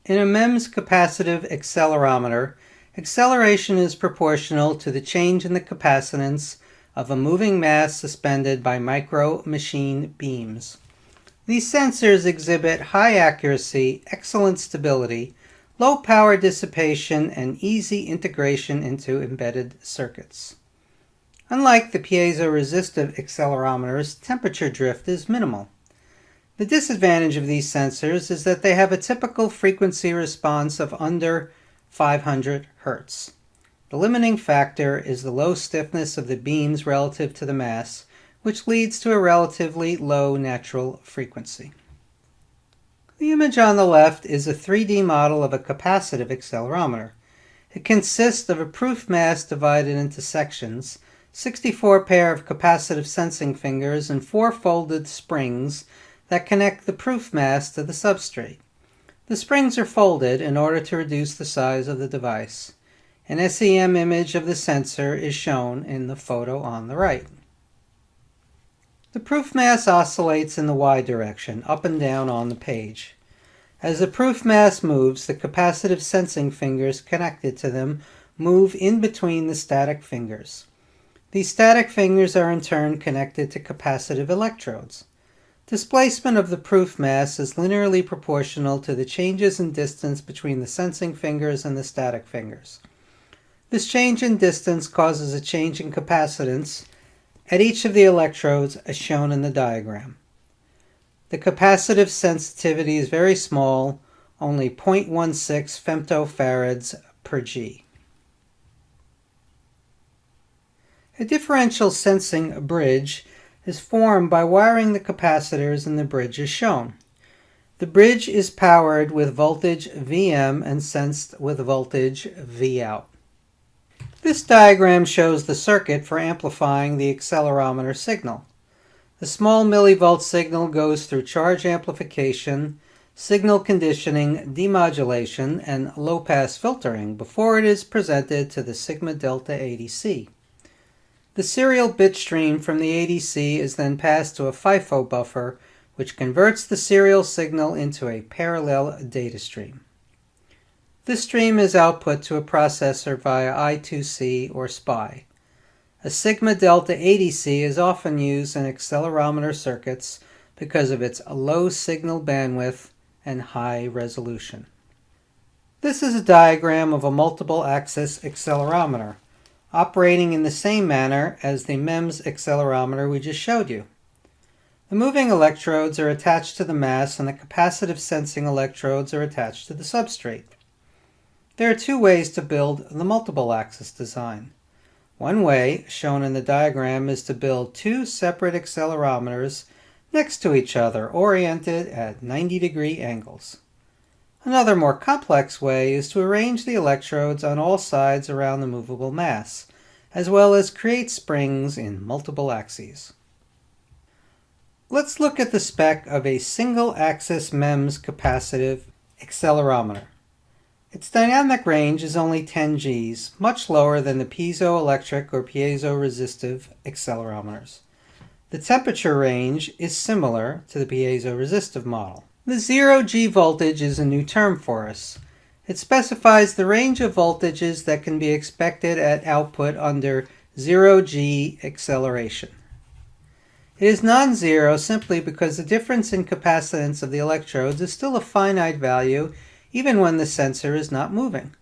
In a MEMS capacitive accelerometer, acceleration is proportional to the change in the capacitance of a moving mass suspended by micro machine beams. These sensors exhibit high accuracy, excellent stability, low power dissipation, and easy integration into embedded circuits. Unlike the piezo-resistive accelerometers, temperature drift is minimal. The disadvantage of these sensors is that they have a typical frequency response of under 500 Hz. The limiting factor is the low stiffness of the beams relative to the mass, which leads to a relatively low natural frequency. The image on the left is a 3D model of a capacitive accelerometer. It consists of a proof mass divided into sections, 64 pair of capacitive sensing fingers, and 4 folded springs that connect the proof mass to the substrate. The springs are folded in order to reduce the size of the device. An SEM image of the sensor is shown in the photo on the right. The proof mass oscillates in the Y direction, up and down on the page. As the proof mass moves, the capacitive sensing fingers connected to them move in between the static fingers. These static fingers are in turn connected to capacitive electrodes. Displacement of the proof mass is linearly proportional to the changes in distance between the sensing fingers and the static fingers. This change in distance causes a change in capacitance at each of the electrodes as shown in the diagram. The capacitive sensitivity is very small, only 0.16 femtofarads per G. A differential sensing bridge is formed by wiring the capacitors in the bridge as shown. The bridge is powered with voltage Vm and sensed with voltage Vout. This diagram shows the circuit for amplifying the accelerometer signal. The small millivolt signal goes through charge amplification, signal conditioning, demodulation, and low-pass filtering before it is presented to the sigma delta ADC. The serial bit stream from the ADC is then passed to a FIFO buffer, which converts the serial signal into a parallel data stream. This stream is output to a processor via I2C or SPI. A sigma delta ADC is often used in accelerometer circuits because of its low signal bandwidth and high resolution. This is a diagram of a multiple axis accelerometer, operating in the same manner as the MEMS accelerometer we just showed you. The moving electrodes are attached to the mass and the capacitive sensing electrodes are attached to the substrate. There are two ways to build the multiple axis design. One way, shown in the diagram, is to build two separate accelerometers next to each other, oriented at 90-degree angles. Another more complex way is to arrange the electrodes on all sides around the movable mass, as well as create springs in multiple axes. Let's look at the spec of a single-axis MEMS capacitive accelerometer. Its dynamic range is only 10 Gs, much lower than the piezoelectric or piezo-resistive accelerometers. The temperature range is similar to the piezo-resistive model. The 0G voltage is a new term for us. It specifies the range of voltages that can be expected at output under 0G acceleration. It is non-zero simply because the difference in capacitance of the electrodes is still a finite value even when the sensor is not moving.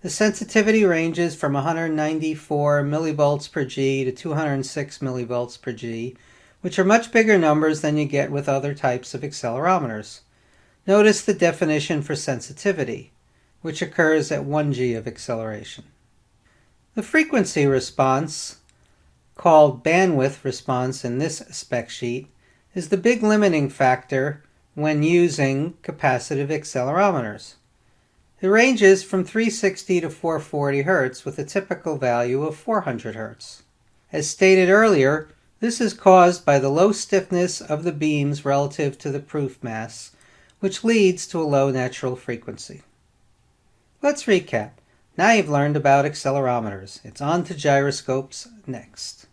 The sensitivity ranges from 194 millivolts per G to 206 millivolts per G, which are much bigger numbers than you get with other types of accelerometers. Notice the definition for sensitivity, which occurs at 1 G of acceleration. The frequency response, called bandwidth response in this spec sheet, is the big limiting factor when using capacitive accelerometers. It ranges from 360 to 440 Hz with a typical value of 400 Hz. As stated earlier, this is caused by the low stiffness of the beams relative to the proof mass, which leads to a low natural frequency. Let's recap. Now you've learned about accelerometers. It's on to gyroscopes next.